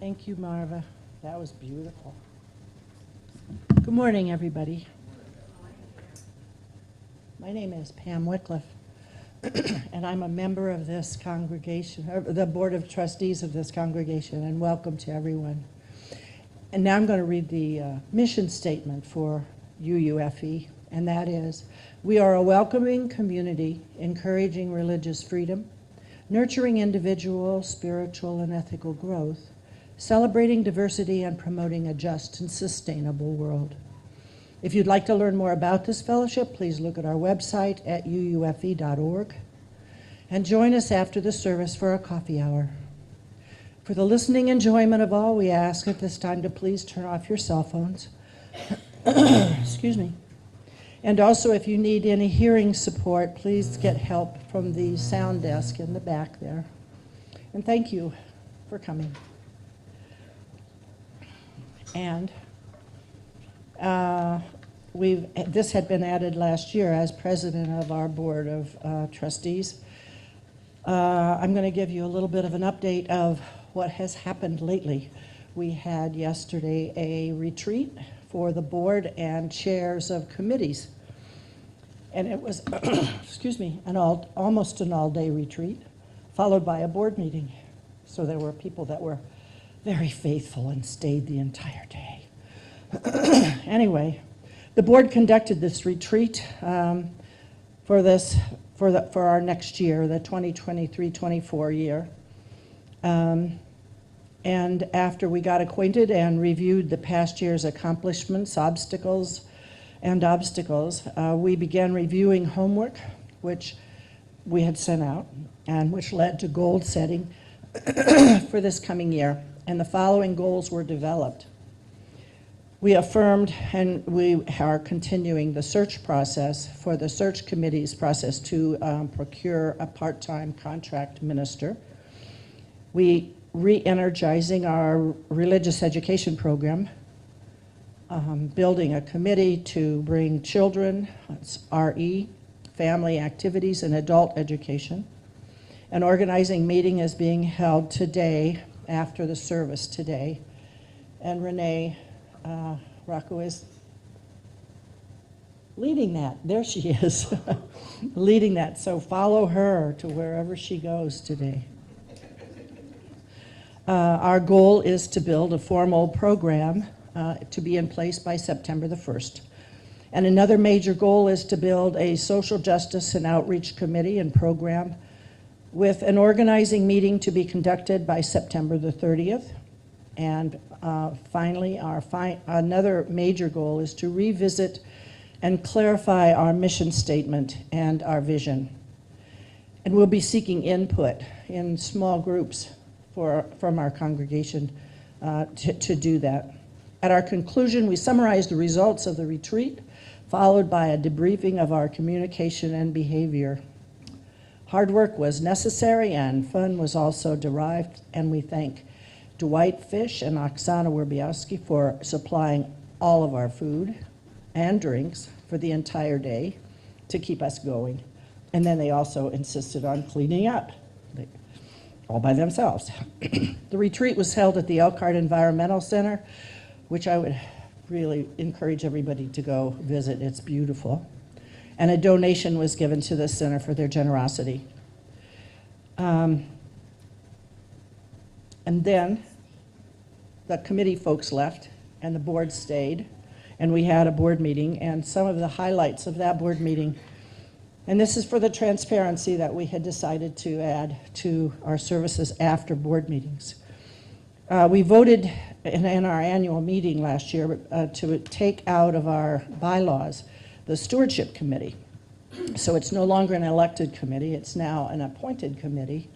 Thank you, Marva. That was beautiful. Good morning, everybody. My name is Pam Wycliffe, and I'm a member of this congregation, the Board of Trustees of this congregation, and welcome to everyone. And now I'm going to read the mission statement for UUFE, and that is, we are a welcoming community, encouraging religious freedom, nurturing individual, spiritual, and ethical growth, celebrating diversity, and promoting a just and sustainable world. If you'd like to learn more about this fellowship, please look at our website at uufe.org and join us after the service for a coffee hour. For the listening enjoyment of all, we ask at this time to please turn off your cell phones. Excuse me. And also, if you need any hearing support, please get help from the sound desk in the back there. And thank you for coming. And this had been added last year as president of our board of trustees. I'm going to give you a little bit of an update of what has happened lately. We had yesterday a retreat for the board and chairs of committees. And it was, excuse me, almost an all-day retreat, followed by a board meeting. So there were people that were very faithful and stayed the entire day. Anyway, the board conducted this retreat for our next year, the 2023-24 year. And after we got acquainted and reviewed the past year's accomplishments, obstacles, we began reviewing homework, which we had sent out, and which led to goal setting for this coming year. And the following goals were developed. We affirmed, and we are continuing the search process for the search committee's process to procure a part-time contract minister. We re-energizing our religious education program, building a committee to bring children, RE, family activities, and adult education. An organizing meeting is being held today, after the service today. And Renee Rocco is leading that. There she is, leading that. So follow her to wherever she goes today. Our goal is to build a formal program to be in place by September the 1st. And another major goal is to build a social justice and outreach committee and program with an organizing meeting to be conducted by September the 30th. And finally, another major goal is to revisit and clarify our mission statement and our vision. And we'll be seeking input in small groups from our congregation to do that. At our conclusion, we summarized the results of the retreat, followed by a debriefing of our communication and behavior. Hard work was necessary and fun was also derived, and we thank Dwight Fish and Oksana Werbiowski for supplying all of our food and drinks for the entire day to keep us going. And then they also insisted on cleaning up, all by themselves. The retreat was held at the Elkhart Environmental Center, which I would really encourage everybody to go visit. It's beautiful. And a donation was given to the center for their generosity. And then the committee folks left and the board stayed, and we had a board meeting, and some of the highlights of that board meeting, and this is for the transparency that we had decided to add to our services after board meetings. We voted in our annual meeting last year to take out of our bylaws the stewardship committee. So it's no longer an elected committee, it's now an appointed committee.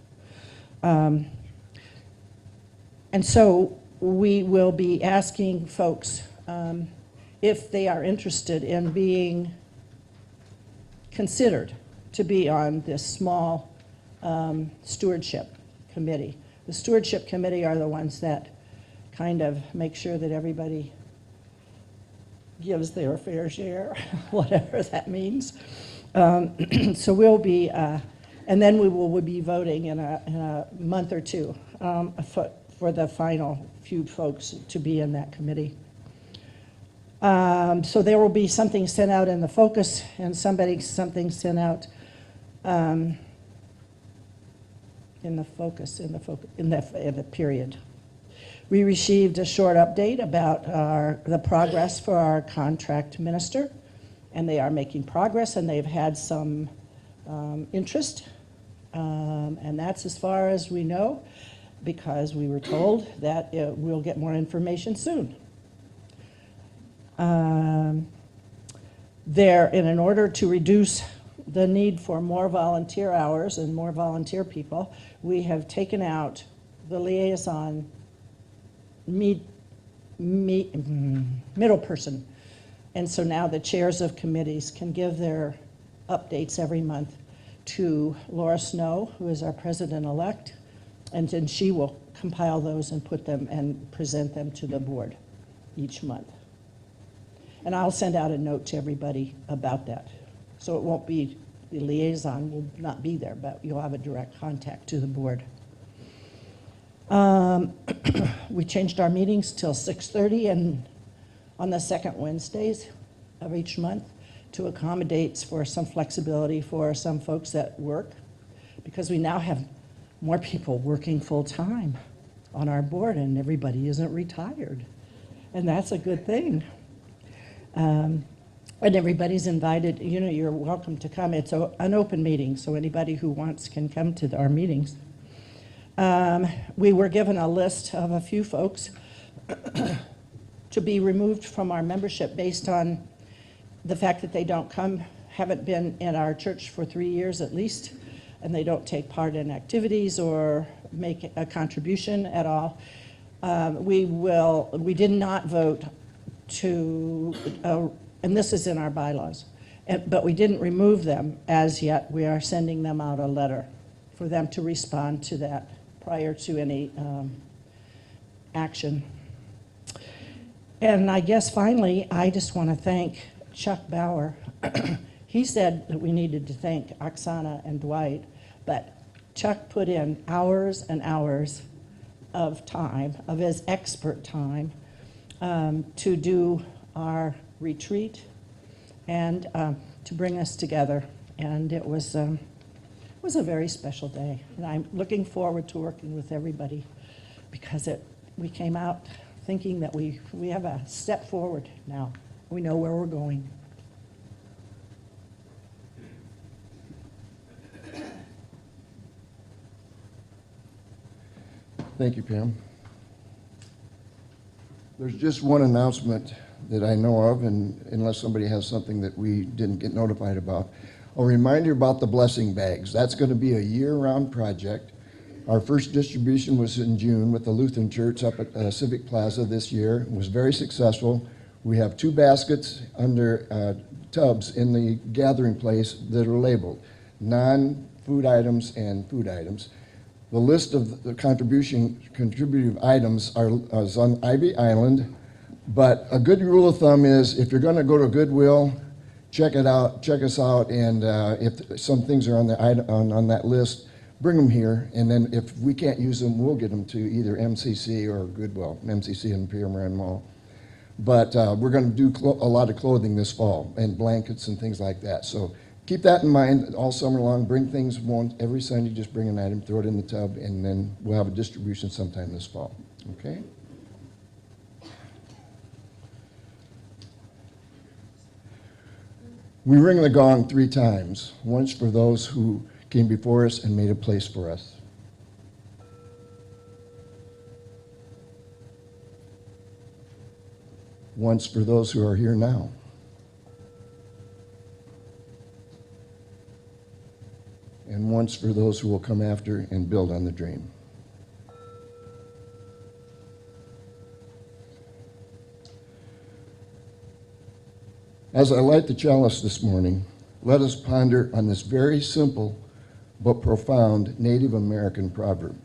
And so we will be asking folks if they are interested in being considered to be on this small stewardship committee. The stewardship committee are the ones that kind of make sure that everybody gives their fair share, whatever that means. So we'll be, and then we will be voting in a month or two for the final few folks to be in that committee. So there will be something sent out in the focus and something sent out in the period. We received a short update about the progress for our contract minister, and they are making progress, and they've had some interest, and that's as far as we know, because we were told that we'll get more information soon. In order to reduce the need for more volunteer hours and more volunteer people, we have taken out the liaison middle person. And so now the chairs of committees can give their updates every month to Laura Snow, who is our president-elect, and then she will compile those and put them and present them to the board each month. And I'll send out a note to everybody about that. So it won't be, the liaison will not be there, but you'll have a direct contact to the board. We changed our meetings till 6:30 and on the second Wednesdays of each month to accommodate for some flexibility for some folks that work, because we now have more people working full-time on our board and everybody isn't retired. And that's a good thing. And everybody's invited, you know, you're welcome to come. It's an open meeting, so anybody who wants can come to our meetings. We were given a list of a few folks to be removed from our membership based on the fact that they don't come, haven't been in our church for 3 years at least, and they don't take part in activities or make a contribution at all. We did not vote to, and this is in our bylaws, but we didn't remove them as yet. We are sending them out a letter for them to respond to that prior to any action. And I guess finally, I just want to thank Chuck Bauer. He said that we needed to thank Oksana and Dwight, but Chuck put in hours and hours of time, of his expert time, to do our retreat and to bring us together. And it was a very special day. And I'm looking forward to working with everybody, because we came out thinking that we have a step forward now. We know where we're going. Thank you, Pam. There's just one announcement that I know of, and unless somebody has something that we didn't get notified about, I'll remind you about the blessing bags. That's going to be a year-round project. Our first distribution was in June with the Lutheran Church up at Civic Plaza this year. It was very successful. We have 2 baskets under tubs in the gathering place that are labeled non-food items and food items. The list of the contributive items is on Ivy Island, but a good rule of thumb is if you're going to go to Goodwill, check it out, check us out, and if some things are on that list, bring them here, and then if we can't use them, we'll get them to either MCC or Goodwill, MCC and Pierre Moran Mall. But we're going to do a lot of clothing this fall, and blankets and things like that. So keep that in mind all summer long. Bring things once every Sunday. Just bring an item, throw it in the tub, and then we'll have a distribution sometime this fall. Okay? We ring the gong 3 times. Once for those who came before us and made a place for us. Once for those who are here now. And once for those who will come after and build on the dream. As I light the chalice this morning, let us ponder on this very simple but profound Native American proverb.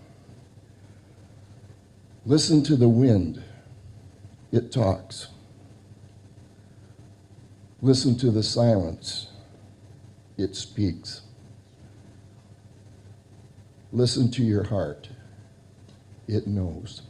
Listen to the wind, it talks. Listen to the silence, it speaks. Listen to your heart, it knows.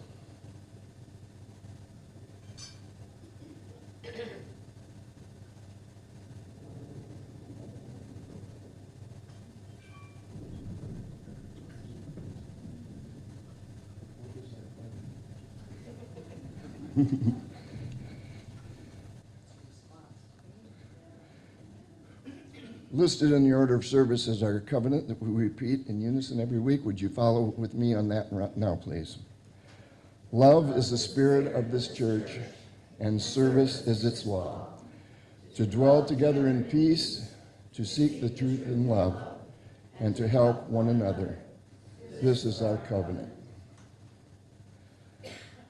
Listed in the order of service is our covenant that we repeat in unison every week. Would you follow with me on that now, please? Love is the spirit of this church, and service is its law. To dwell together in peace, to seek the truth in love, and to help one another. This is our covenant.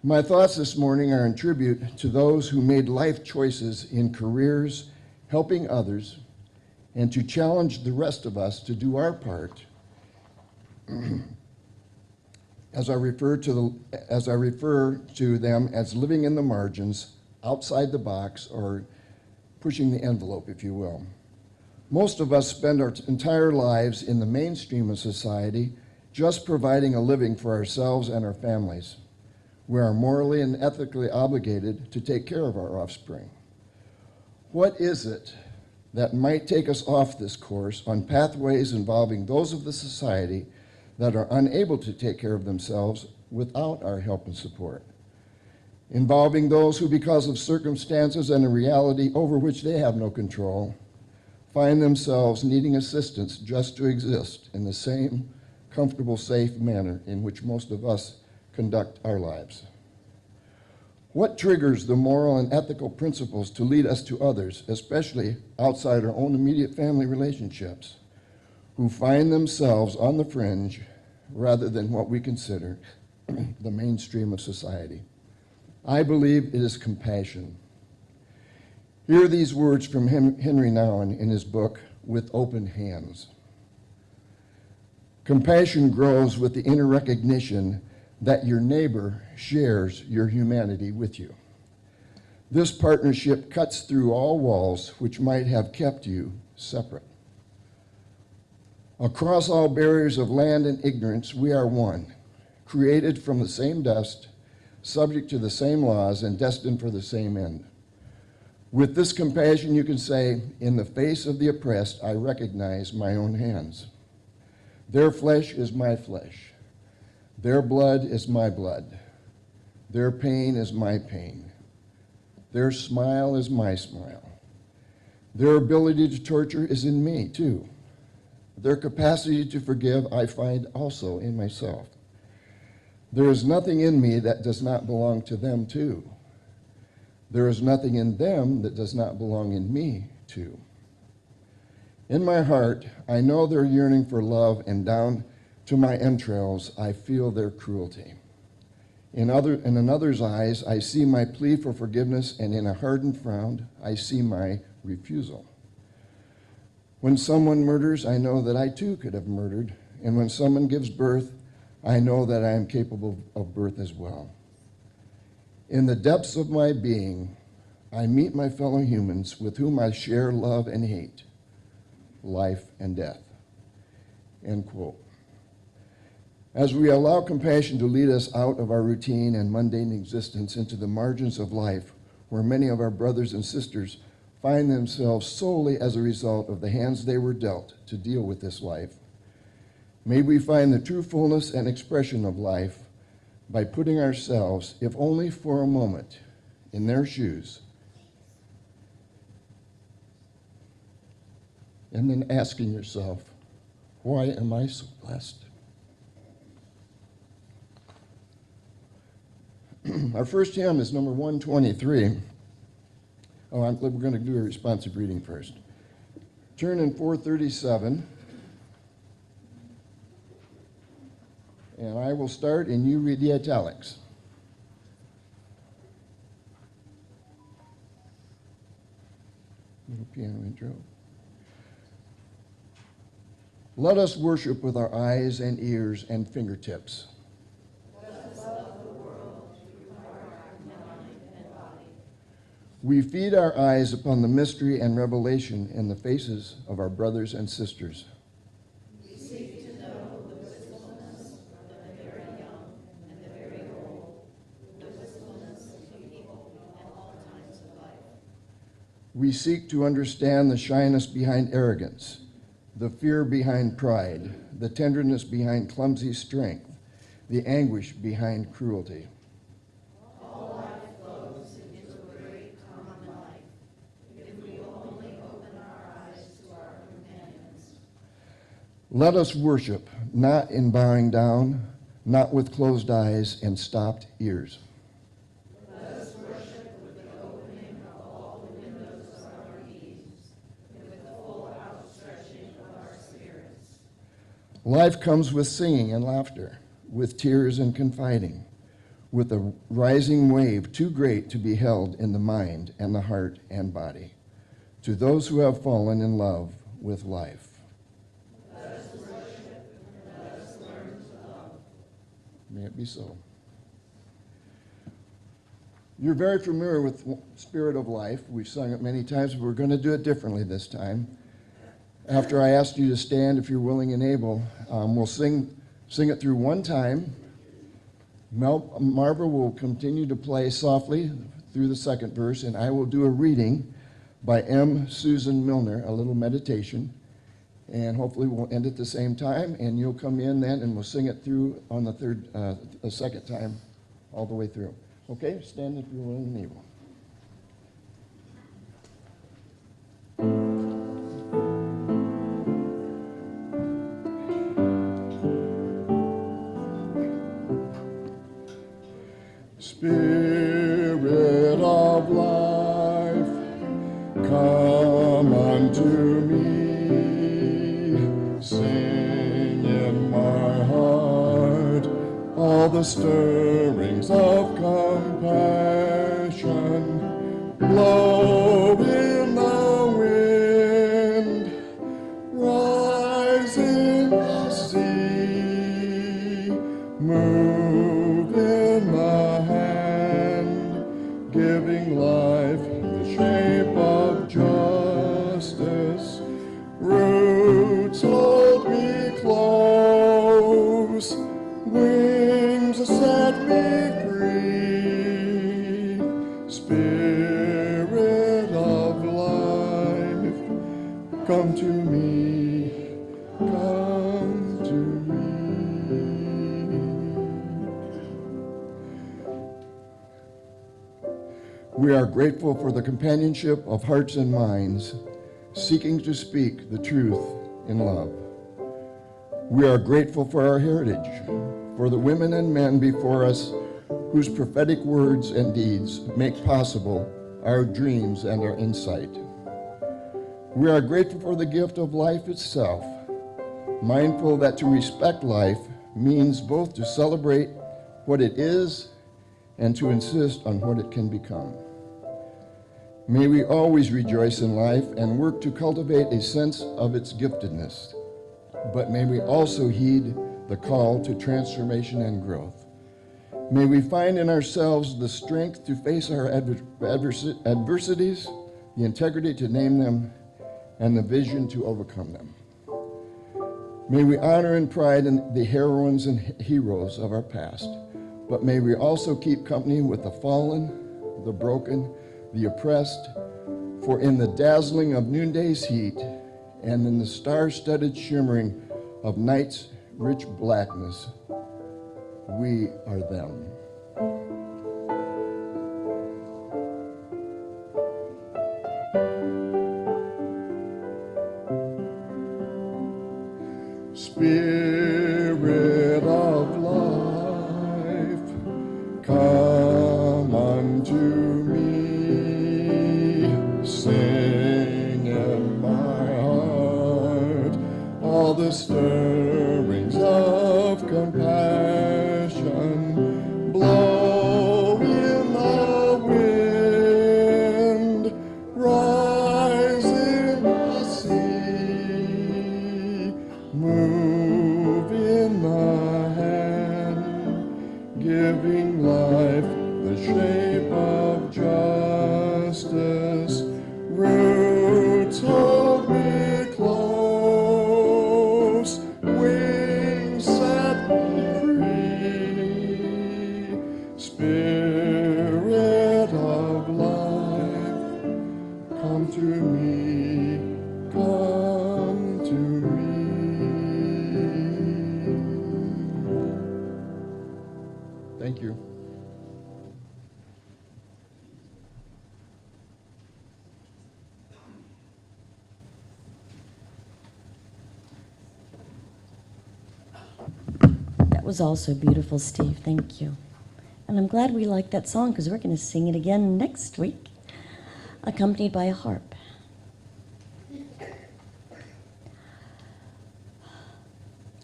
My thoughts this morning are in tribute to those who made life choices in careers, helping others, and to challenge the rest of us to do our part as I refer to them as living in the margins, outside the box, or pushing the envelope, if you will. Most of us spend our entire lives in the mainstream of society just providing a living for ourselves and our families. We are morally and ethically obligated to take care of our offspring. What is it that might take us off this course on pathways involving those of the society that are unable to take care of themselves without our help and support? Involving those who, because of circumstances and a reality over which they have no control, find themselves needing assistance just to exist in the same comfortable, safe manner in which most of us conduct our lives. What triggers the moral and ethical principles to lead us to others, especially outside our own immediate family relationships, who find themselves on the fringe rather than what we consider the mainstream of society? I believe it is compassion. Hear these words from Henry Nouwen in his book, With Open Hands. Compassion grows with the inner recognition that your neighbor shares your humanity with you. This partnership cuts through all walls which might have kept you separate. Across all barriers of land and ignorance, we are one, created from the same dust, subject to the same laws, and destined for the same end. With this compassion, you can say, in the face of the oppressed, I recognize my own hands. Their flesh is my flesh. Their blood is my blood. Their pain is my pain. Their smile is my smile. Their ability to torture is in me, too. Their capacity to forgive I find also in myself. There is nothing in me that does not belong to them, too. There is nothing in them that does not belong in me, too. In my heart, I know their yearning for love, and down to my entrails, I feel their cruelty. In another's eyes, I see my plea for forgiveness, and in a hardened frown, I see my refusal. When someone murders, I know that I too could have murdered, and when someone gives birth, I know that I am capable of birth as well. In the depths of my being, I meet my fellow humans with whom I share love and hate, life and death. End quote. As we allow compassion to lead us out of our routine and mundane existence into the margins of life, where many of our brothers and sisters find themselves solely as a result of the hands they were dealt to deal with this life, may we find the true fullness and expression of life by putting ourselves, if only for a moment, in their shoes, and then asking yourself, why am I so blessed? Our first hymn is number 123. We're going to do a responsive reading first. Turn in 437, and I will start, and you read the italics. Little piano intro. Let us worship with our eyes and ears and fingertips. We feed our eyes upon the mystery and revelation in the faces of our brothers and sisters. We seek to know the wistfulness of the very young and the We seek to understand the shyness behind arrogance, the fear behind pride, the tenderness behind clumsy strength, the anguish behind cruelty. All life flows into a great common life, if we only open our eyes to our companions. Let us worship, not in bowing down, not with closed eyes and stopped ears. Let us worship with the opening of all the windows of our beings, with the full outstretching of our spirits. Life comes with singing and laughter, with tears and confiding, with a rising wave too great to be held in the mind and the heart and body, to those who have fallen in love with life. Let us worship and let us learn to love. May it be so. You're very familiar with Spirit of Life. We've sung it many times, but we're going to do it differently this time. After I ask you to stand, if you're willing and able, we'll sing it through one time. Marva will continue to play softly through the second verse, and I will do a reading by M. Susan Milner, a little meditation, and hopefully we'll end at the same time, and you'll come in then, and we'll sing it through on the second time, all the way through. Okay, stand if you're willing and able. Spirit of life, come unto me, sing in my heart all the stirrings of compassion, blow in the wind, rise in the sea, move in the hand, giving life the shape of justice. Roots hold me close, wings set me free. Spirit of life, come to me, come to me. We are grateful for the companionship of hearts and minds, seeking to speak the truth in love. We are grateful for our heritage, for the women and men before us whose prophetic words and deeds make possible our dreams and our insight. We are grateful for the gift of life itself, mindful that to respect life means both to celebrate what it is and to insist on what it can become. May we always rejoice in life and work to cultivate a sense of its giftedness, but may we also heed the call to transformation and growth. May we find in ourselves the strength to face our adversities, the integrity to name them, and the vision to overcome them. May we honor and pride in the heroines and heroes of our past, but may we also keep company with the fallen, the broken, the oppressed, for in the dazzling of noonday's heat and in the star-studded shimmering of night's rich blackness, we are them. Spirit of life, come unto me, sing in my heart all the stirrings of compassion, blow in the wind, rise in the sea, move in the hand, giving life the shape of justice. Roots hold me close, That was also beautiful, Steve. Thank you. And I'm glad we liked that song because we're going to sing it again next week, accompanied by a harp.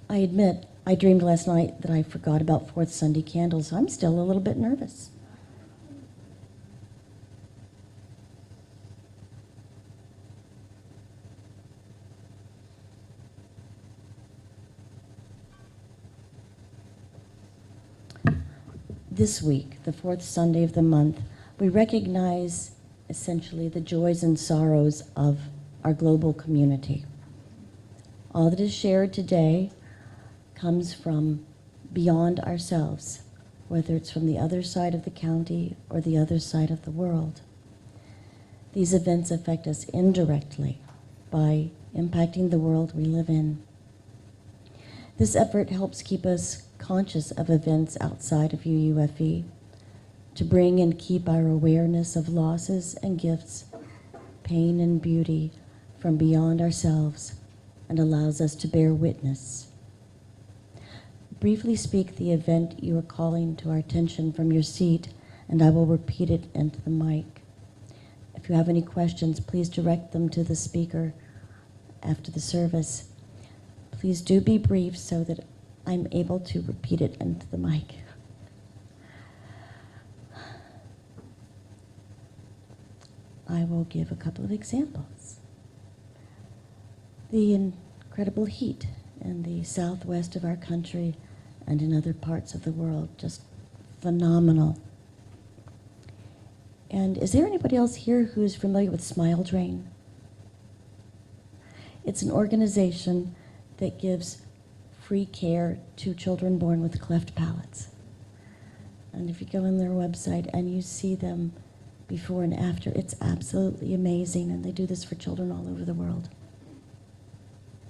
I admit, I dreamed last night that I forgot about Fourth Sunday candles. I'm still a little bit nervous. This week, the fourth Sunday of the month, we recognize essentially the joys and sorrows of our global community. All that is shared today comes from beyond ourselves, whether it's from the other side of the county or the other side of the world. These events affect us indirectly by impacting the world we live in. This effort helps keep us conscious of events outside of UUFE, to bring and keep our awareness of losses and gifts, pain and beauty from beyond ourselves, and allows us to bear witness. Briefly speak the event you are calling to our attention from your seat, and I will repeat it into the mic. If you have any questions, please direct them to the speaker after the service. Please do be brief so that I'm able to repeat it into the mic. I will give a couple of examples. The incredible heat in the southwest of our country and in other parts of the world, just phenomenal. And is there anybody else here who's familiar with Smile Drain? It's an organization that gives free care to children born with cleft palates. And if you go on their website and you see them before and after, it's absolutely amazing, and they do this for children all over the world.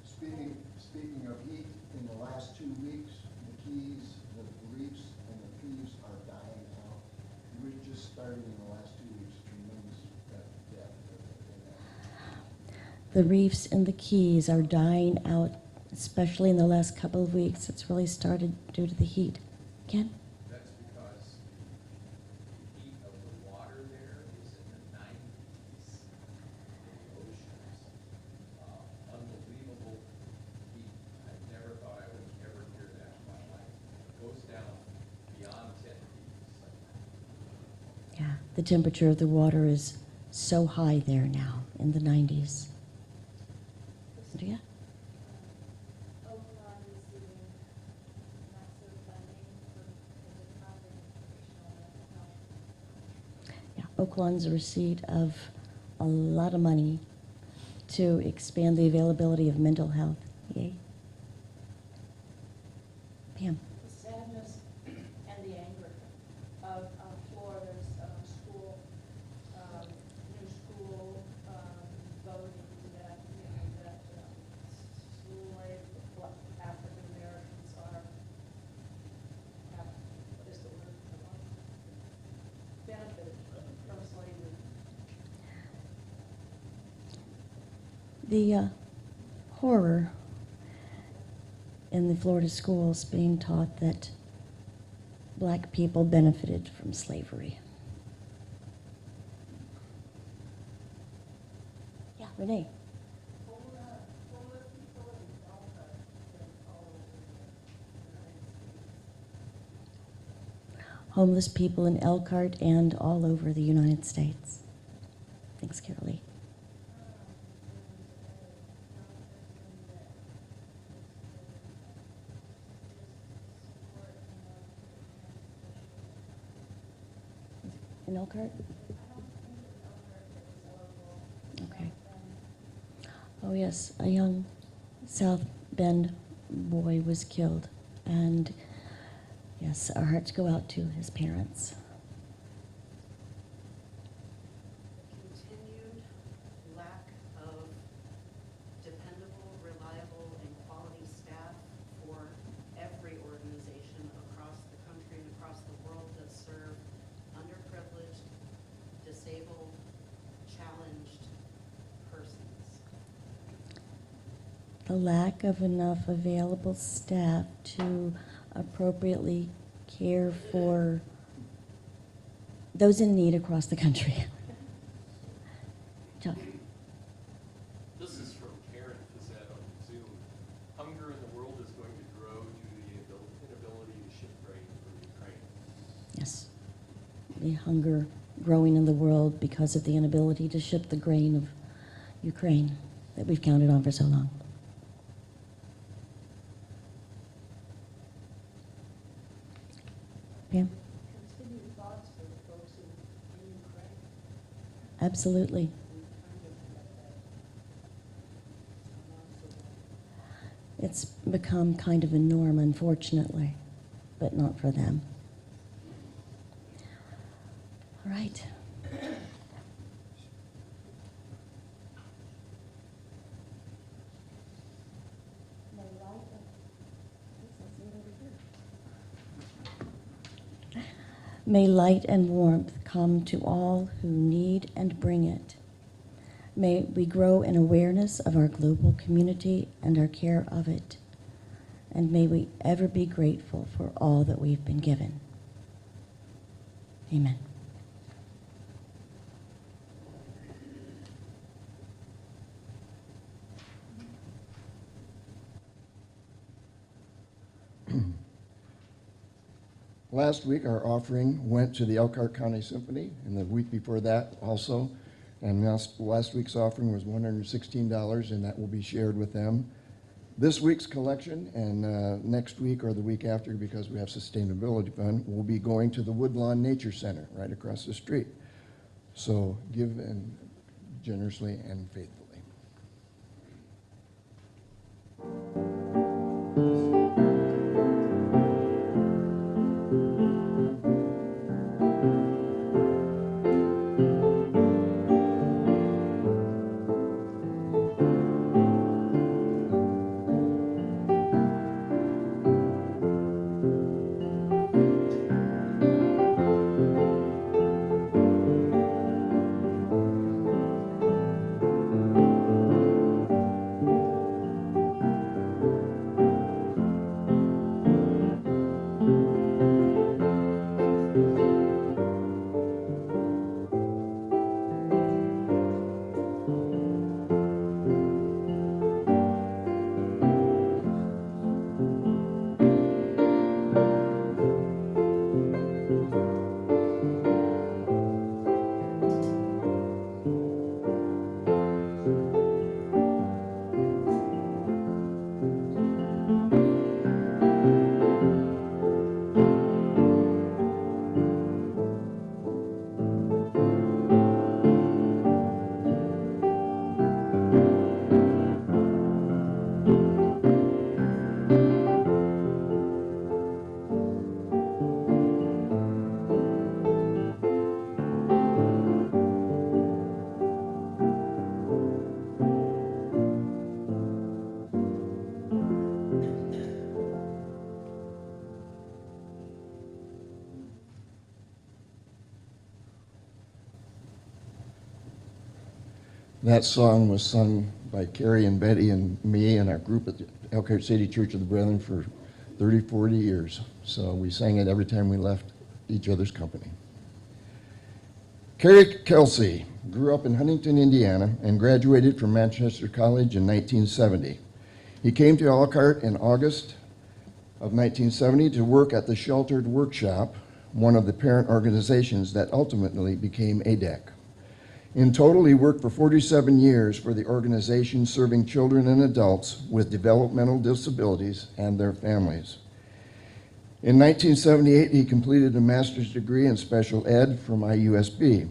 Speaking of heat, in the last 2 weeks, the Keys, the reefs, and the Thieves are dying out. We're just starting in the last 2 weeks, tremendous death. The reefs and the Keys are dying out, especially in the last couple of weeks. It's really started due to the heat. Ken? That's because the heat of the water there is in the 90s in the oceans. Unbelievable heat. I never thought I would ever hear that in my life. It goes down beyond 10 degrees. Yeah, the temperature of the water is so high there now, in the 90s. Yeah. Yeah, Oaklawn's a receipt of a lot of money to expand the availability of mental health. Yay. Pam. The sadness and the anger of Florida's school, new school voting that, that school-age African Americans have, what is the word? Benefited from slavery. The horror in the Florida schools being taught that black people benefited from slavery. Yeah, Renee. Homeless people in Elkhart and all over the United States. Thanks, Carolee. In Elkhart? Okay. Oh yes, a young South Bend boy was killed, and yes, our hearts go out to his parents. Continued lack of dependable, reliable, and quality staff for every organization across the country and across the world that serve underprivileged, disabled, challenged persons. The lack of enough available staff to appropriately care for those in need across the country. Chuck. This is from Karen Fazette on Zoom. Hunger in the world is going to grow due to the inability to ship grain from Ukraine. Yes. The hunger growing in the world because of the inability to ship the grain of Ukraine that we've counted on for so long. Pam? Continued thoughts for the folks in Ukraine. Absolutely. It's become kind of a norm, unfortunately, but not for them. All right. May light and warmth come to all who need and bring it. May we grow in awareness of our global community and our care of it. And may we ever be grateful for all that we've been given. Amen. Last week, our offering went to the Elkhart County Symphony, and the week before that also. And last week's offering was $116, and that will be shared with them. This week's collection, and next week or the week after, because we have Sustainability Fund, will be going to the Woodlawn Nature Center right across the street. So give and generously and faithfully. That song was sung by Cary and Betty and me and our group at the Elkhart City Church of the Brethren for 30, 40 years. So we sang it every time we left each other's company. Cary Kelsey grew up in Huntington, Indiana, and graduated from Manchester College in 1970. He came to Elkhart in August of 1970 to work at the Sheltered Workshop, one of the parent organizations that ultimately became ADEC. In total, he worked for 47 years for the organization serving children and adults with developmental disabilities and their families. In 1978, he completed a master's degree in special ed from IUSB.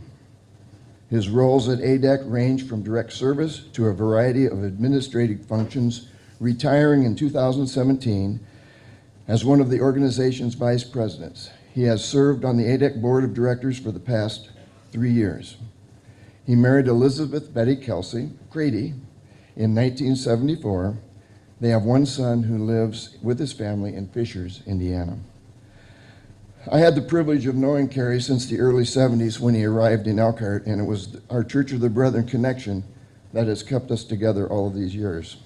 His roles at ADEC ranged from direct service to a variety of administrative functions, retiring in 2017 as one of the organization's vice presidents. He has served on the ADEC board of directors for the past 3 years. He married Elizabeth Betty Kelsey, Grady, in 1974. They have one son who lives with his family in Fishers, Indiana. I had the privilege of knowing Cary since the early 70s when he arrived in Elkhart, and it was our Church of the Brethren connection that has kept us together all of these years.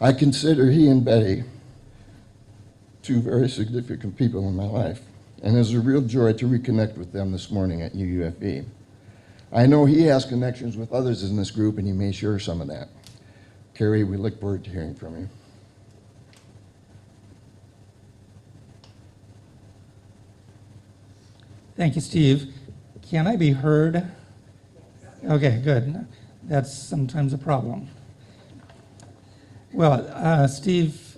I consider he and Betty two very significant people in my life, and it's a real joy to reconnect with them this morning at UUFB. I know he has connections with others in this group, and he may share some of that. Cary, we look forward to hearing from you. Thank you, Steve. Can I be heard? Okay, good. That's sometimes a problem. Well, Steve,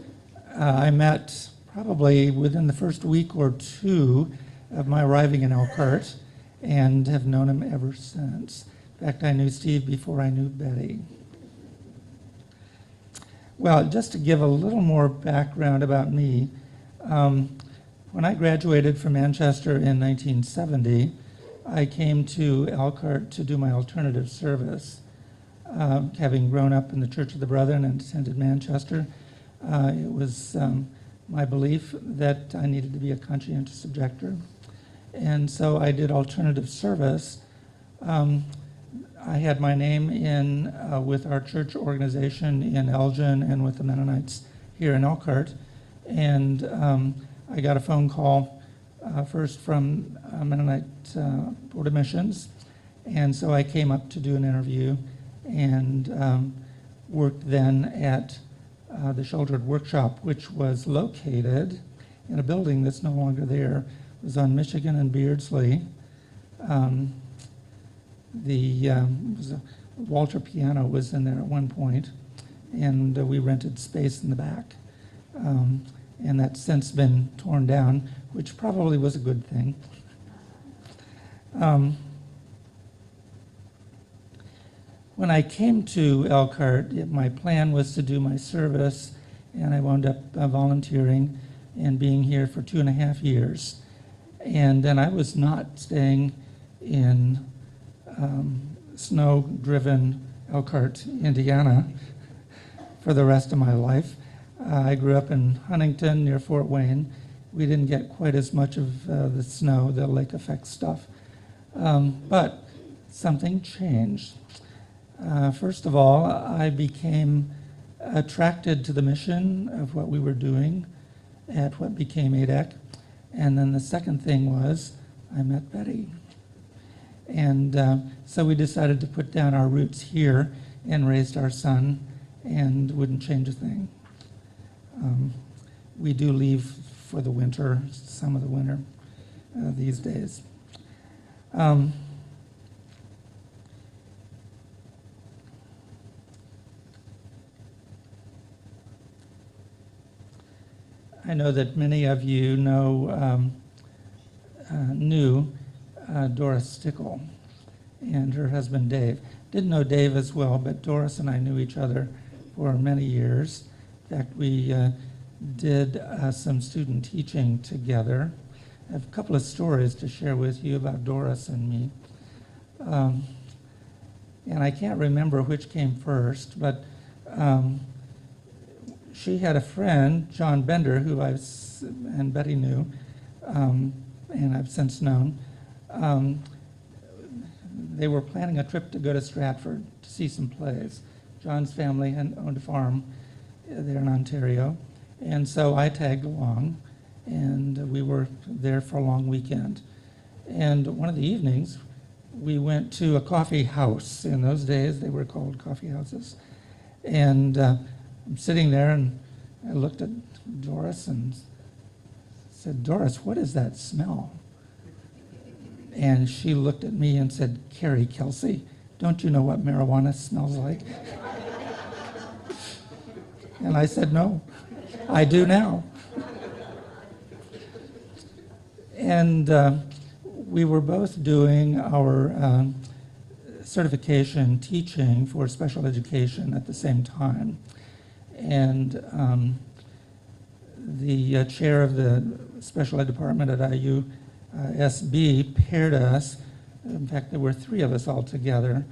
I met probably within the first week or two of my arriving in Elkhart and have known him ever since. In fact, I knew Steve before I knew Betty. Well, just to give a little more background about me, when I graduated from Manchester in 1970, I came to Elkhart to do my alternative service. Having grown up in the Church of the Brethren and attended Manchester, it was my belief that I needed to be a conscientious objector. And so I did alternative service. I had my name in with our church organization in Elgin and with the Mennonites here in Elkhart. And I got a phone call first from Mennonite Board of Missions. And so I came up to do an interview and worked then at the Sheltered Workshop, which was located in a building that's no longer there. It was on Michigan and Beardsley. Walter Piano was in there at one point, and we rented space in the back. And that's since been torn down, which probably was a good thing. When I came to Elkhart, my plan was to do my service, and I wound up volunteering and being here for 2.5 years. And then I was not staying in snow-driven Elkhart, Indiana, for the rest of my life. I grew up in Huntington near Fort Wayne. We didn't get quite as much of the snow, the lake effect stuff. But something changed. First of all, I became attracted to the mission of what we were doing at what became ADEC. And then the second thing was I met Betty. And so we decided to put down our roots here and raised our son and wouldn't change a thing. We do leave for the winter, some of the winter these days. I know that many of you knew Doris Stickle and her husband Dave. Didn't know Dave as well, but Doris and I knew each other for many years. In fact, we did some student teaching together. I have a couple of stories to share with you about Doris and me. And I can't remember which came first, but she had a friend, John Bender, who and Betty knew, and I've since known. They were planning a trip to go to Stratford to see some plays. John's family had owned a farm there in Ontario, and so I tagged along, and we were there for a long weekend. And one of the evenings, we went to a coffee house. In those days, they were called coffee houses. And I'm sitting there, and I looked at Doris and said, "Doris, what is that smell?" And she looked at me and said, "Cary Kelsey, don't you know what marijuana smells like?" And I said, "No, I do now." And we were both doing our certification teaching for special education at the same time. And the chair of the special ed department at IUSB paired us. In fact, there were 3 of us all together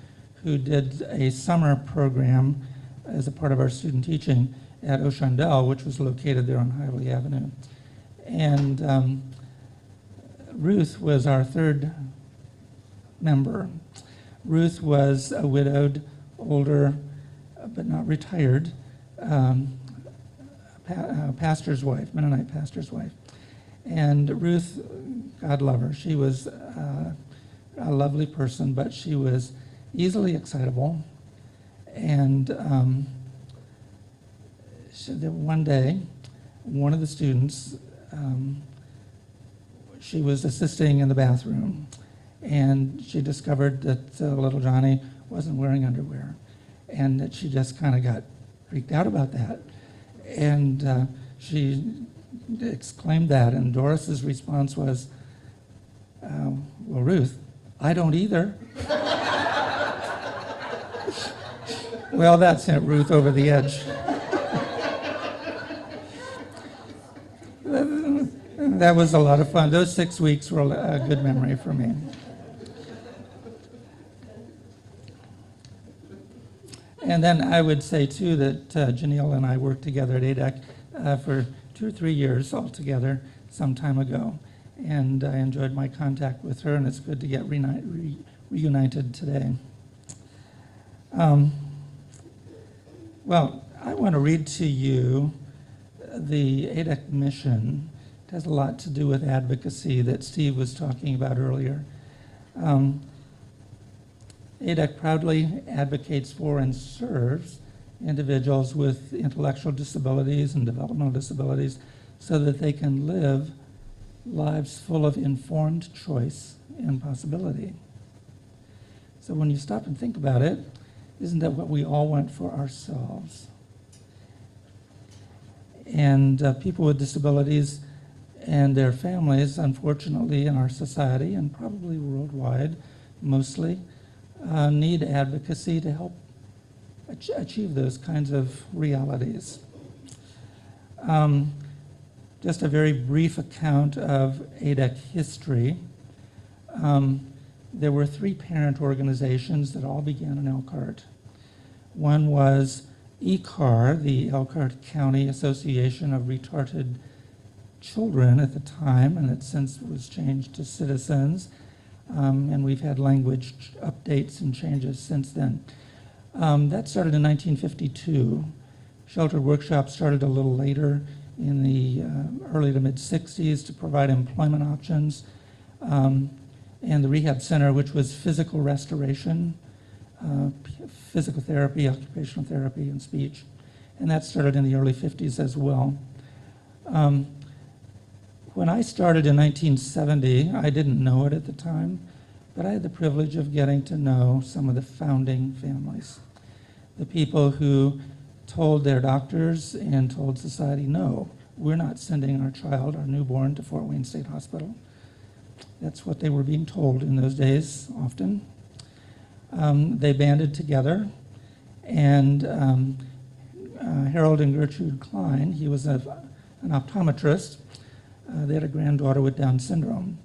who did a summer program as a part of our student teaching at O'Shandell, which was located there on Highway Avenue. And Ruth was our 3rd member. Ruth was a widowed, older, but not retired, pastor's wife, Mennonite pastor's wife. And Ruth, God love her, she was a lovely person, but she was easily excitable. And one day, one of the students, she was assisting in the bathroom, and she discovered that little Johnny wasn't wearing underwear, and that she just kind of got freaked out about that. And she exclaimed that, and Doris's response was, well, Ruth, I don't either. Well, that sent Ruth over the edge. That was a lot of fun. Those 6 weeks were a good memory for me. And then I would say, too, that Janelle and I worked together at ADEC for 2 or 3 years altogether some time ago. And I enjoyed my contact with her, and it's good to get reunited today. Well, I want to read to you the ADEC mission. It has a lot to do with advocacy that Steve was talking about earlier. ADEC proudly advocates for and serves individuals with intellectual disabilities and developmental disabilities so that they can live lives full of informed choice and possibility. So when you stop and think about it, isn't that what we all want for ourselves? And people with disabilities and their families, unfortunately, in our society and probably worldwide mostly, need advocacy to help achieve those kinds of realities. Just a very brief account of ADEC history. There were 3 parent organizations that all began in Elkhart. One was ECAR, the Elkhart County Association of Retarded Children at the time, and it since was changed to Citizens. And we've had language updates and changes since then. That started in 1952. Sheltered Workshop started a little later in the early to mid-60s to provide employment options. And the Rehab Center, which was physical restoration, physical therapy, occupational therapy, and speech. And that started in the early 50s as well. When I started in 1970, I didn't know it at the time, but I had the privilege of getting to know some of the founding families. The people who told their doctors and told society, no, we're not sending our child, our newborn, to Fort Wayne State Hospital. That's what they were being told in those days, often. They banded together, and Harold and Gertrude Klein, he was an optometrist. They had a granddaughter with Down syndrome.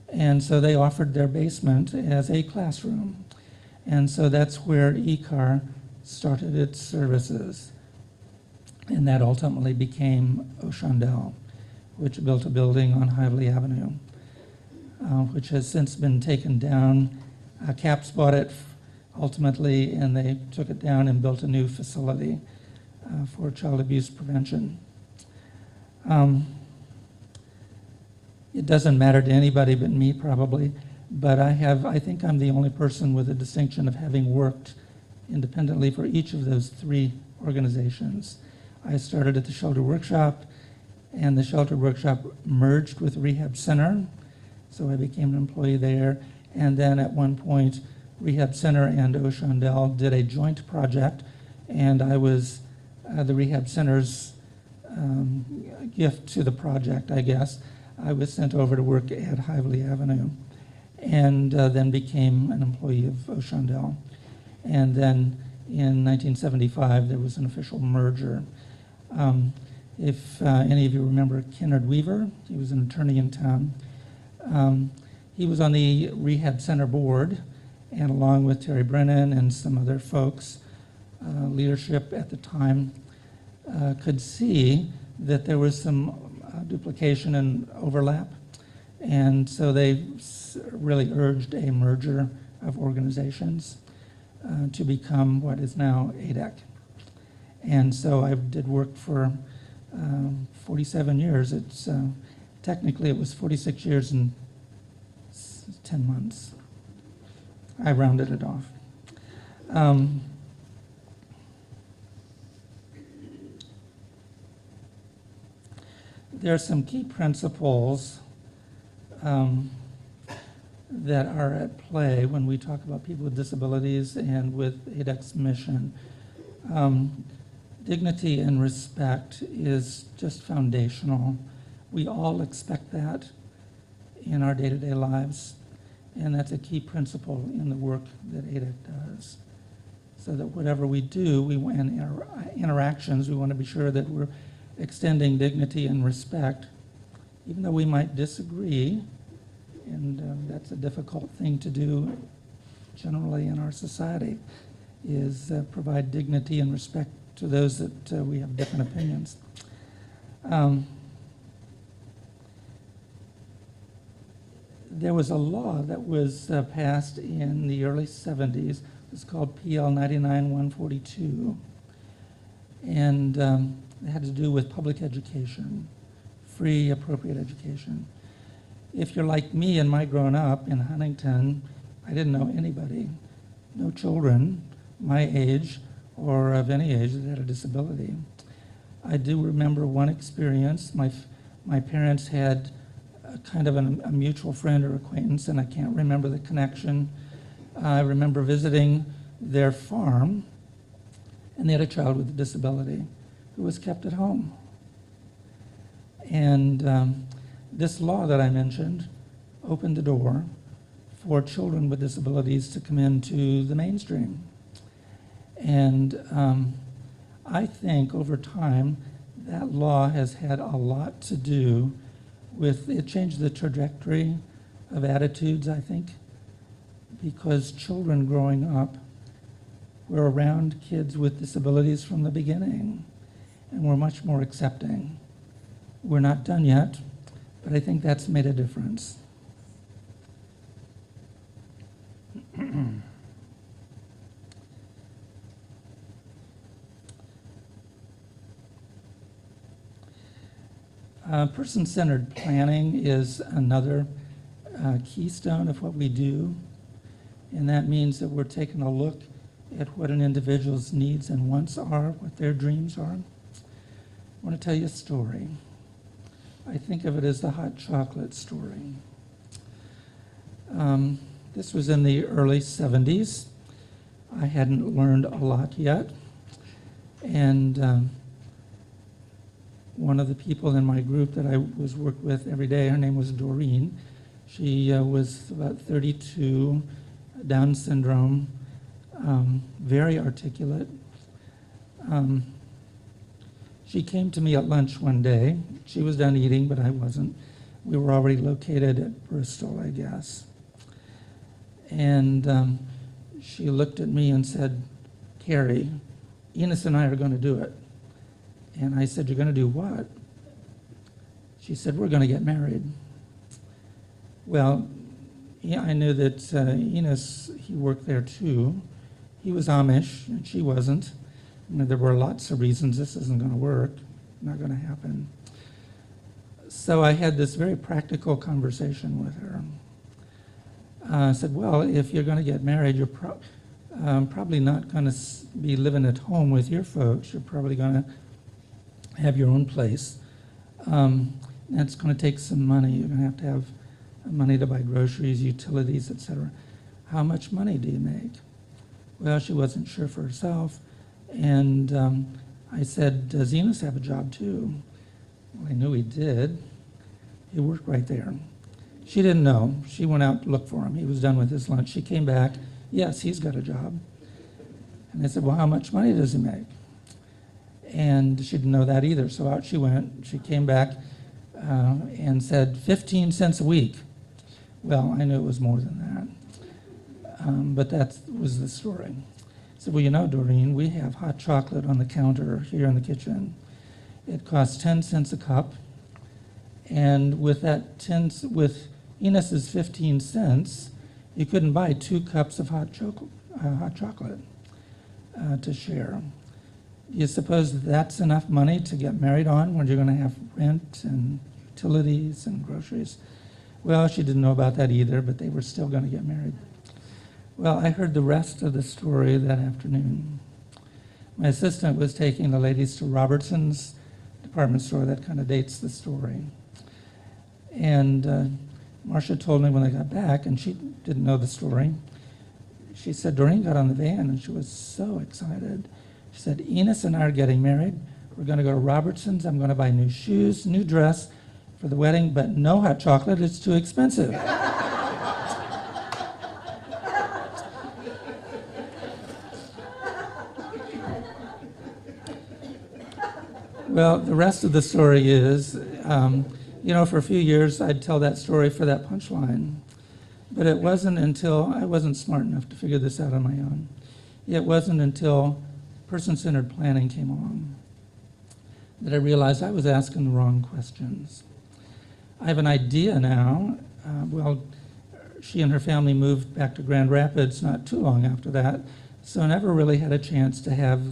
And so they offered their basement as a classroom. And so that's where ECAR started its services. And that ultimately became O'Shandell, which built a building on Hively Avenue, which has since been taken down. CAPS bought it ultimately, and they took it down and built a new facility for child abuse prevention. It doesn't matter to anybody but me, probably, but I think I'm the only person with the distinction of having worked independently for each of those 3 organizations. I started at the Shelter Workshop, and the Shelter Workshop merged with Rehab Center, so I became an employee there. And then at one point, Rehab Center and O'Shandell did a joint project, and I was the Rehab Center's gift to the project, I guess. I was sent over to work at Hively Avenue, and then became an employee of O'Shandell. And then in 1975, there was an official merger. If any of you remember Kennard Weaver, he was an attorney in town. He was on the Rehab Center board, and along with Terry Brennan and some other folks, leadership at the time could see that there was some duplication and overlap, and so they really urged a merger of organizations to become what is now ADEC. And so I did work for 47 years. It's technically it was 46 years and 10 months. I rounded it off. There are some key principles that are at play when we talk about people with disabilities and with ADEC's mission. Dignity and respect is just foundational. We all expect that in our day-to-day lives, and that's a key principle in the work that ADEC does. So that whatever we do, in our interactions, we want to be sure that we're extending dignity and respect, even though we might disagree, and that's a difficult thing to do generally in our society, is provide dignity and respect to those that we have different opinions. There was a law that was passed in the early 70s. It's called PL 99-142, and it had to do with public education, free, appropriate education. If you're like me and my growing up in Huntington, I didn't know anybody, no children my age or of any age that had a disability. I do remember one experience. My parents had kind of a mutual friend or acquaintance, and I can't remember the connection. I remember visiting their farm, and they had a child with a disability who was kept at home. And this law that I mentioned opened the door for children with disabilities to come into the mainstream. And I think over time that law has had a lot to do with, it changed the trajectory of attitudes, I think, because children growing up were around kids with disabilities from the beginning, and we're much more accepting. We're not done yet, but I think that's made a difference. Person-centered planning is another keystone of what we do, and that means that we're taking a look at what an individual's needs and wants are, what their dreams are. I want to tell you a story. I think of it as the hot chocolate story. This was in the early 70s. I hadn't learned a lot yet, and one of the people in my group that I was worked with every day, her name was Doreen. She was about 32, Down syndrome, very articulate. She came to me at lunch one day. She was done eating, but I wasn't. We were already located at Bristol, I guess. And she looked at me and said, "Cary, Enos and I are going to do it." And I said, "You're going to do what?" She said, "We're going to get married." Well, yeah, I knew that Enos, he worked there too. He was Amish, and she wasn't. There were lots of reasons this isn't going to work, not going to happen. So I had this very practical conversation with her. I said, "Well, if you're going to get married, you're probably not going to be living at home with your folks. You're probably going to have your own place. That's going to take some money. You're going to have money to buy groceries, utilities, etc. How much money do you make?" Well, she wasn't sure for herself. And I said, "Does Enos have a job too?" Well, I knew he did. He worked right there. She didn't know. She went out to look for him. He was done with his lunch. She came back. "Yes, he's got a job." And I said, "Well, how much money does he make?" And she didn't know that either. So out she went. She came back and said, 15 cents a week. Well, I knew it was more than that. But that was the story. I said, "Well, you know, Doreen, we have hot chocolate on the counter here in the kitchen. It costs 10 cents a cup. And with with Enos's 15 cents, you couldn't buy 2 cups of hot chocolate to share." you suppose that's enough money to get married on when you're going to have rent and utilities and groceries? Well, she didn't know about that either, but they were still going to get married. Well, I heard the rest of the story that afternoon. My assistant was taking the ladies to Robertson's department store. That kind of dates the story. And Marcia told me when I got back, and she didn't know the story, she said, Doreen got on the van and she was so excited. She said, Enos and I are getting married. We're going to go to Robertson's. I'm going to buy new shoes, new dress for the wedding, but no hot chocolate. It's too expensive. Well, the rest of the story is, you know, for a few years I'd tell that story for that punchline. But it wasn't until I wasn't smart enough to figure this out on my own. It wasn't until person-centered planning came along that I realized I was asking the wrong questions. I have an idea now. Well, she and her family moved back to Grand Rapids not too long after that, so I never really had a chance to have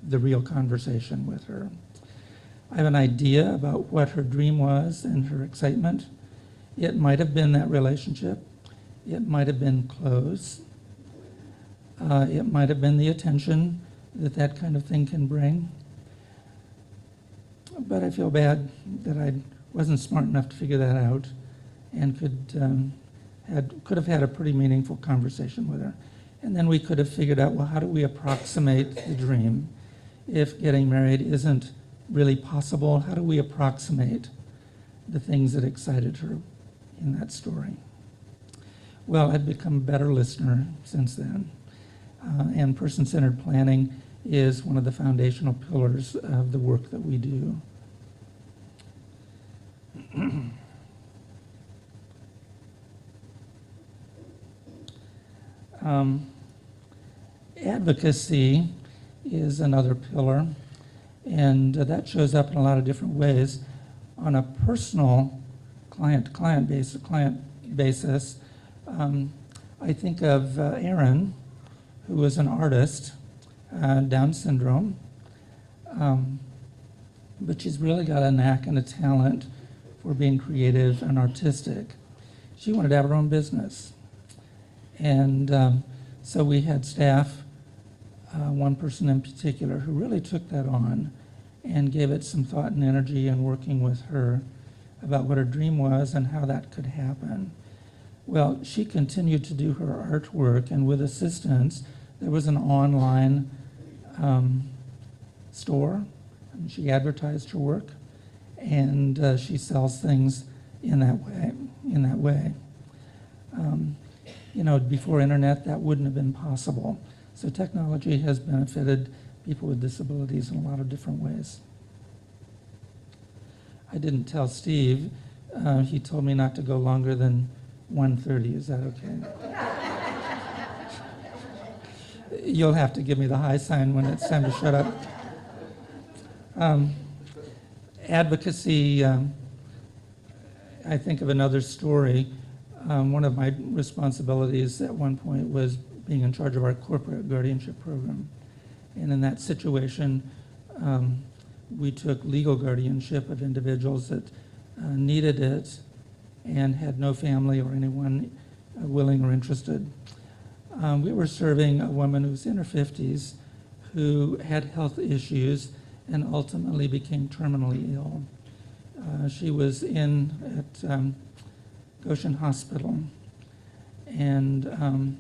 the real conversation with her. I have an idea about what her dream was and her excitement. It might have been that relationship. It might have been clothes. It might have been the attention that that kind of thing can bring. But I feel bad that I wasn't smart enough to figure that out and could have had a pretty meaningful conversation with her. And then we could have figured out, well, how do we approximate the dream? If getting married isn't really possible, how do we approximate the things that excited her in that story? Well, I've become a better listener since then. And person-centered planning is one of the foundational pillars of the work that we do. Advocacy is another pillar, and that shows up in a lot of different ways. On a personal client basis, I think of Erin, who was an artist, Down syndrome, but she's really got a knack and a talent for being creative and artistic. She wanted to have her own business. And so we had staff, one person in particular, who really took that on and gave it some thought and energy and working with her about what her dream was and how that could happen. Well, she continued to do her artwork, and with assistance, there was an online store. And she advertised her work, and she sells things in that way. You know, before internet, that wouldn't have been possible. So technology has benefited people with disabilities in a lot of different ways. I didn't tell Steve. He told me not to go longer than 1:30. Is that okay? You'll have to give me the high sign when it's time to shut up. Advocacy, I think of another story. One of my responsibilities at one point was being in charge of our corporate guardianship program. And in that situation, we took legal guardianship of individuals that needed it and had no family or anyone willing or interested. We were serving a woman who was in her 50s who had health issues and ultimately became terminally ill. She was at Goshen Hospital, and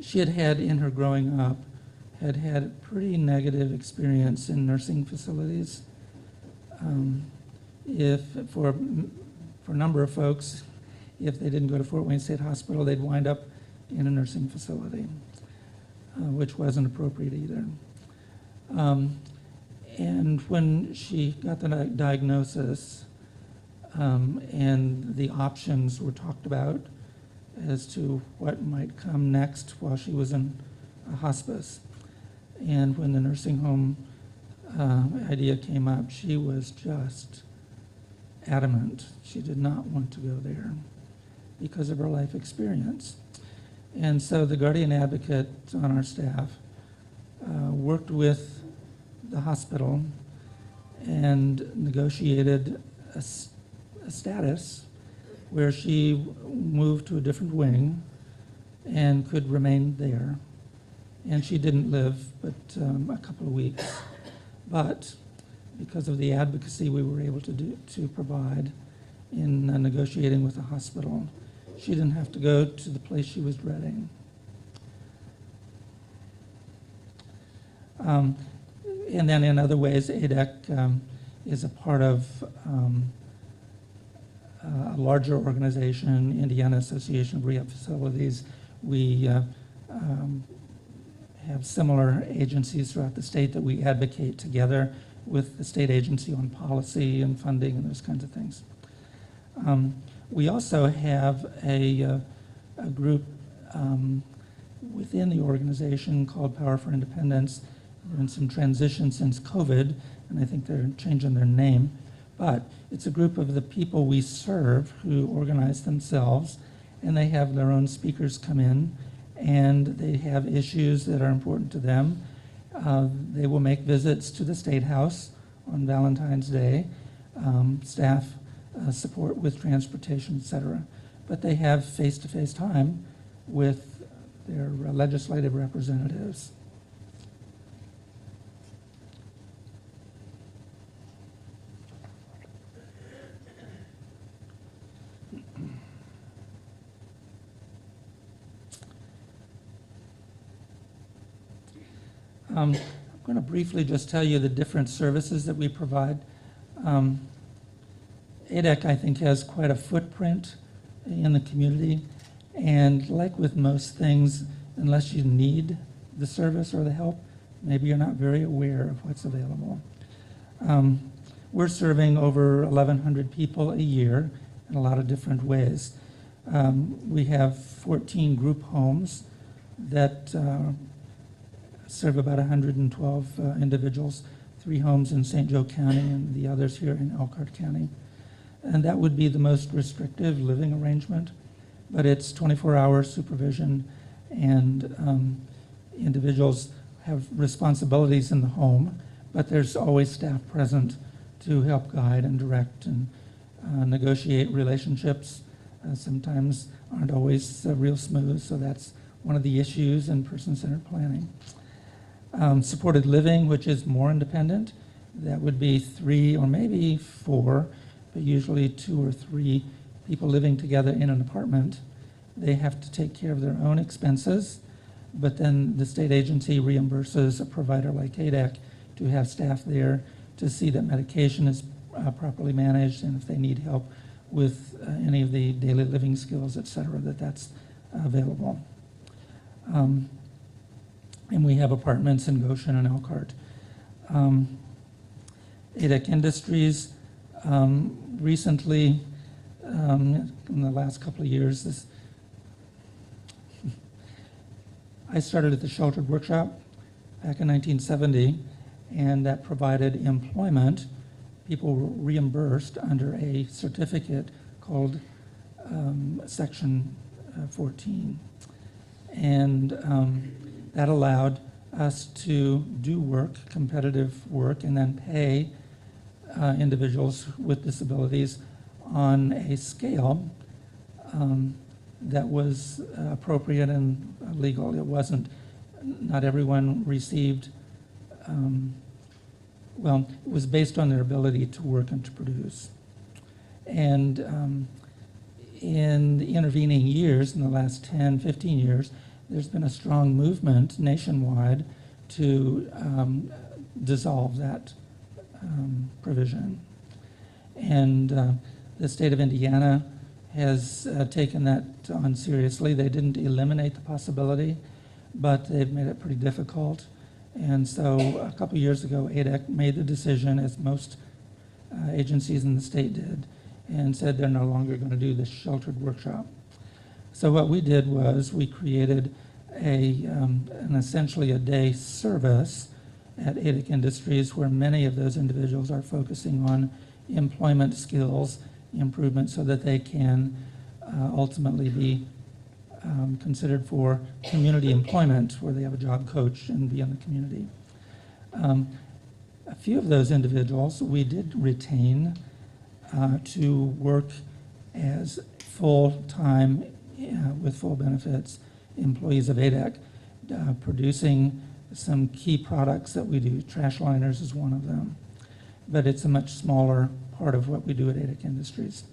she had in her growing up, had a pretty negative experience in nursing facilities. For a number of folks, if they didn't go to Fort Wayne State Hospital, they'd wind up in a nursing facility, which wasn't appropriate either. And when she got the diagnosis and the options were talked about as to what might come next while she was in a hospice, and when the nursing home idea came up, she was just adamant. She did not want to go there because of her life experience. And so the guardian advocate on our staff worked with the hospital and negotiated a status where she moved to a different wing and could remain there. And she didn't live but a couple of weeks. But because of the advocacy we were able to provide in negotiating with the hospital, she didn't have to go to the place she was dreading. And then in other ways, ADEC is a part of a larger organization, Indiana Association of Rehab Facilities. We have similar agencies throughout the state that we advocate together with the state agency on policy and funding and those kinds of things. We also have a group within the organization called Power for Independence. There been some transition since COVID, and I think they're changing their name. But it's a group of the people we serve who organize themselves, and they have their own speakers come in, and they have issues that are important to them. They will make visits to the State House on Valentine's Day, staff support with transportation, et cetera. But they have face-to-face time with their legislative representatives. I'm going to briefly just tell you the different services that we provide. ADEC, I think, has quite a footprint in the community, and like with most things, unless you need the service or the help, maybe you're not very aware of what's available. We're serving over 1,100 people a year in a lot of different ways. We have 14 group homes that serve about 112 individuals, 3 homes in St. Joe County and the others here in Elkhart County. And that would be the most restrictive living arrangement, but it's 24-hour supervision, and individuals have responsibilities in the home, but there's always staff present to help guide and direct and negotiate relationships. Sometimes aren't always real smooth, so that's one of the issues in person-centered planning. Supported living, which is more independent, that would be 3 or maybe 4, but usually 2 or 3 people living together in an apartment. They have to take care of their own expenses, but then the state agency reimburses a provider like ADEC to have staff there to see that medication is properly managed, and if they need help with any of the daily living skills, et cetera, that's available. And we have apartments in Goshen and Elkhart. ADEC Industries, recently, in the last couple of years, I started at the Sheltered Workshop back in 1970, and that provided employment. People were reimbursed under a certificate called Section 14. And that allowed us to do work, competitive work, and then pay individuals with disabilities on a scale that was appropriate and legal. It wasn't, not everyone received, well, it was based on their ability to work and to produce. And in the intervening years, in the last 10, 15 years, there's been a strong movement nationwide to dissolve that provision. And the state of Indiana has taken that on seriously. They didn't eliminate the possibility, but they've made it pretty difficult. And so a couple years ago, ADEC made the decision, as most agencies in the state did, and said they're no longer going to do the Sheltered Workshop. So what we did was we created an essentially a day service at ADEC Industries, where many of those individuals are focusing on employment skills improvement so that they can ultimately be considered for community employment, where they have a job coach and be in the community. A few of those individuals we did retain to work as full-time, with full benefits, employees of ADEC, producing some key products that we do. Trash liners is one of them, but it's a much smaller part of what we do at ADEC Industries.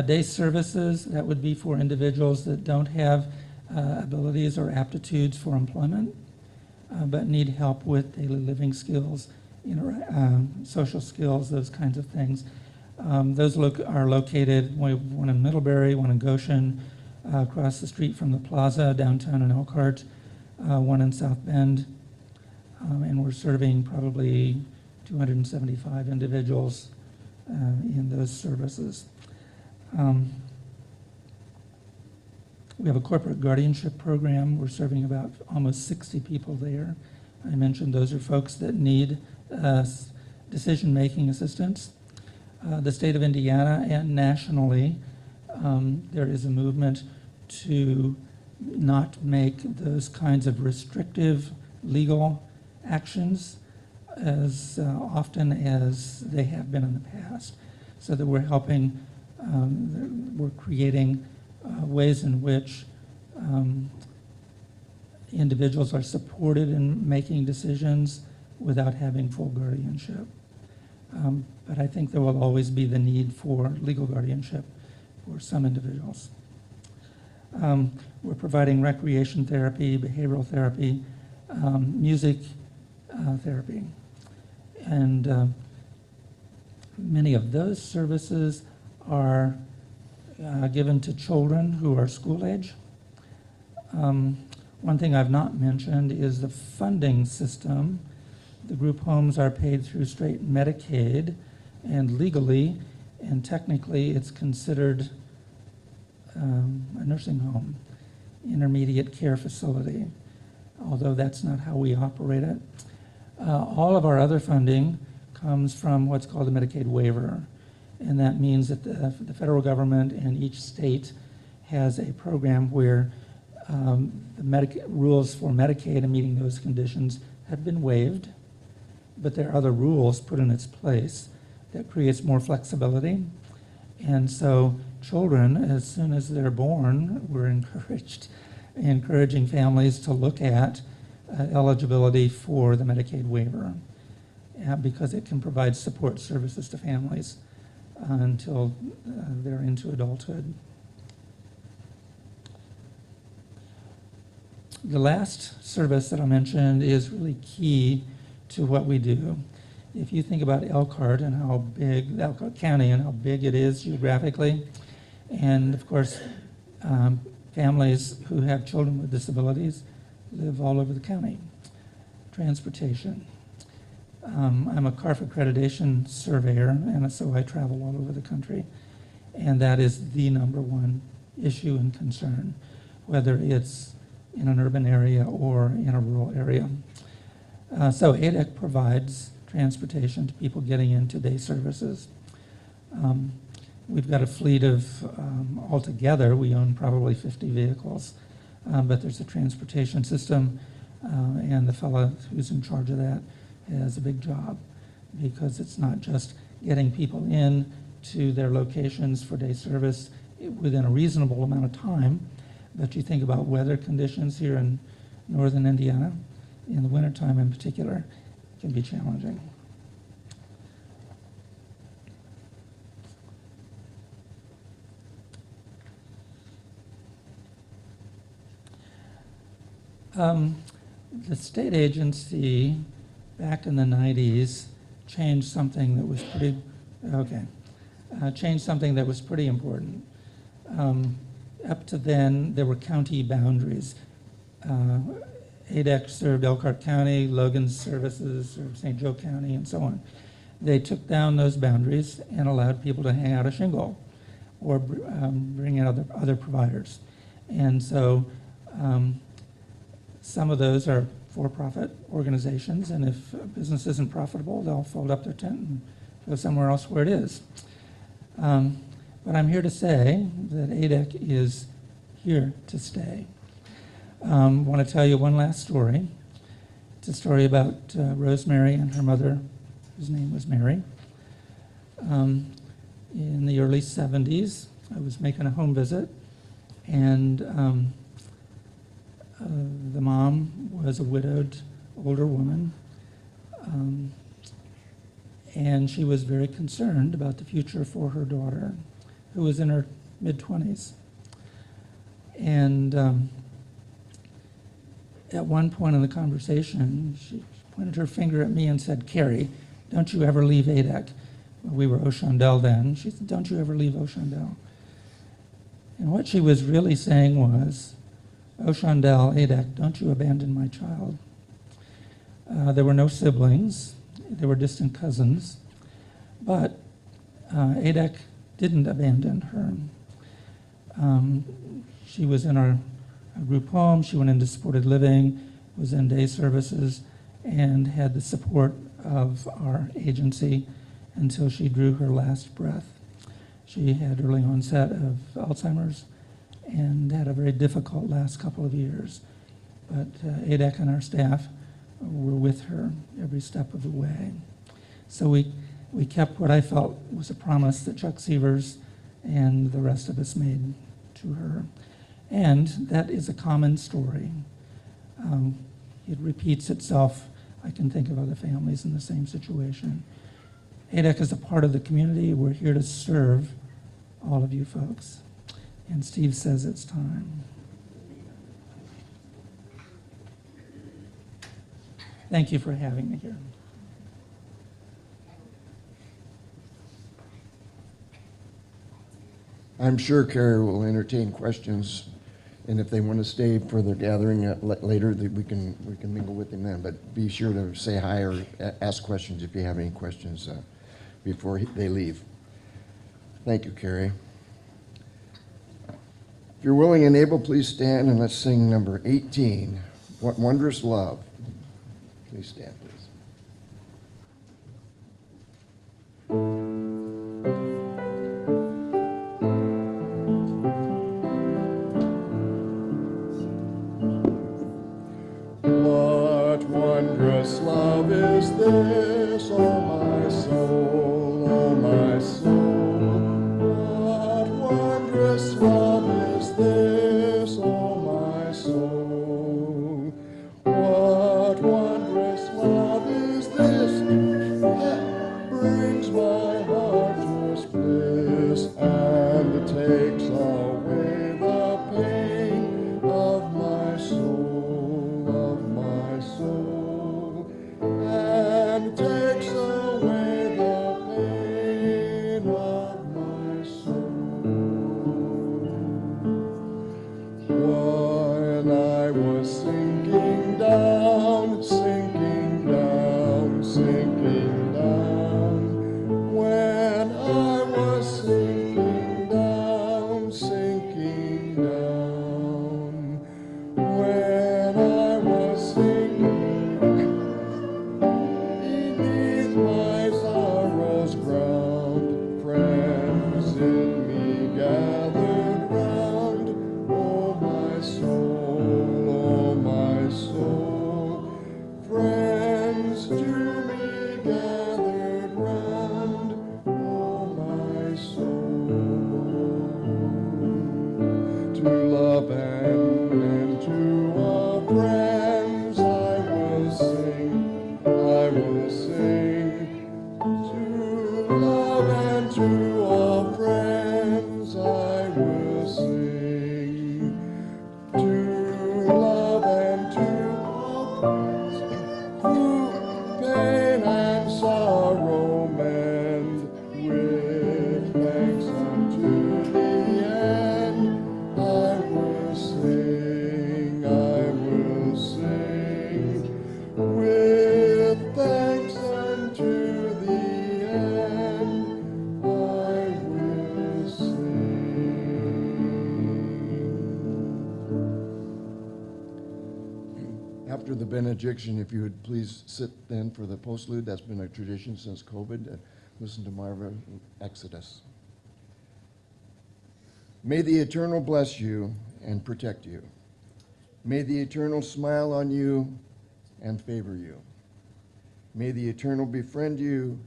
Day services, that would be for individuals that don't have abilities or aptitudes for employment, but need help with daily living skills, social skills, those kinds of things. Those are located, one in Middlebury, one in Goshen, across the street from the plaza downtown in Elkhart, one in South Bend, and we're serving probably 275 individuals in those services. We have a corporate guardianship program. We're serving about almost 60 people there. I mentioned those are folks that need decision-making assistance. The state of Indiana and nationally, there is a movement to not make those kinds of restrictive legal actions as often as they have been in the past, so that we're helping, we're creating ways in which individuals are supported in making decisions without having full guardianship. But I think there will always be the need for legal guardianship for some individuals. We're providing recreation therapy, behavioral therapy, music therapy. And many of those services are given to children who are school age. One thing I've not mentioned is the funding system. The group homes are paid through straight Medicaid, and legally and technically it's considered a nursing home, intermediate care facility, although that's not how we operate it. All of our other funding comes from what's called a Medicaid waiver, and that means that the federal government and each state has a program where the rules for Medicaid and meeting those conditions have been waived, but there are other rules put in its place that creates more flexibility. And so children, as soon as they're born, we're encouraging families to look at eligibility for the Medicaid waiver, because it can provide support services to families until they're into adulthood. The last service that I mentioned is really key to what we do. If you think about Elkhart and how big, Elkhart County and how big it is geographically, and of course families who have children with disabilities live all over the county. Transportation. I'm a CARF accreditation surveyor, and so I travel all over the country, and that is the number one issue and concern, whether it's in an urban area or in a rural area. So ADEC provides transportation to people getting into day services. We've got a fleet of, altogether, we own probably 50 vehicles, but there's a transportation system, and the fellow who's in charge of that has a big job, because it's not just getting people in to their locations for day service within a reasonable amount of time, but you think about weather conditions here in northern Indiana, in the wintertime in particular, can be challenging. The state agency back in the 90s changed something that was pretty important. Up to then, there were county boundaries. ADEC served Elkhart County, Logan's Services served St. Joe County, and so on. They took down those boundaries and allowed people to hang out a shingle or bring in other providers. And so some of those are for-profit organizations, and if a business isn't profitable, they'll fold up their tent and go somewhere else where it is. But I'm here to say that ADEC is here to stay. Want to tell you one last story. It's a story about Rosemary and her mother, whose name was Mary. In the early 70s, I was making a home visit, and the mom was a widowed older woman, and she was very concerned about the future for her daughter, who was in her mid-20s. And at one point in the conversation, she pointed her finger at me and said, "Cary, don't you ever leave ADEC." We were O'Shandell then. She said, "Don't you ever leave O'Shandell." And what she was really saying was, "O'Shandell, ADEC, don't you abandon my child." There were no siblings. They were distant cousins. But ADEC didn't abandon her. She was in our group home. She went into supported living, was in day services, and had the support of our agency until she drew her last breath. She had early onset of Alzheimer's and had a very difficult last couple of years. But ADEC and our staff were with her every step of the way. So we kept what I felt was a promise that Chuck Sievers and the rest of us made to her. And that is a common story. It repeats itself. I can think of other families in the same situation. ADEC is a part of the community. We're here to serve all of you folks. And Steve says it's time. Thank you for having me here. I'm sure Cary will entertain questions, and if they want to stay for the gathering later, we can mingle with them then. But be sure to say hi or ask questions if you have any questions before they leave. Thank you, Cary. If you're willing and able, please stand and let's sing number 18, "What Wondrous Love." Please stand, please. What wondrous love is this, oh my soul, oh my soul? What wondrous love is this, oh my soul? What wondrous love is this that brings my heart to bliss and takes away the pain of my soul, and takes away the pain of my soul. When I was sinking down, sinking down, sinking down, when I was sinking down, sinking down, when I was sinking beneath my sorrow's ground, friends in me gathered round. Oh my soul, oh my soul, friends to me gathered round. Oh my soul, to love and to all friends I will sing, I will sing. To love and to all friends I will sing. To love and to all friends who pain and sorrow mend, with thanks unto the end I will sing, I will sing. With thanks unto the end I will sing. After the benediction, if you would please sit then for the postlude. That's been a tradition since COVID. Listen to Marva Exodus. May the Eternal bless you and protect you. May the Eternal smile on you and favor you. May the Eternal befriend you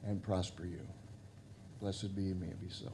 and prosper you. Blessed be, may it be so.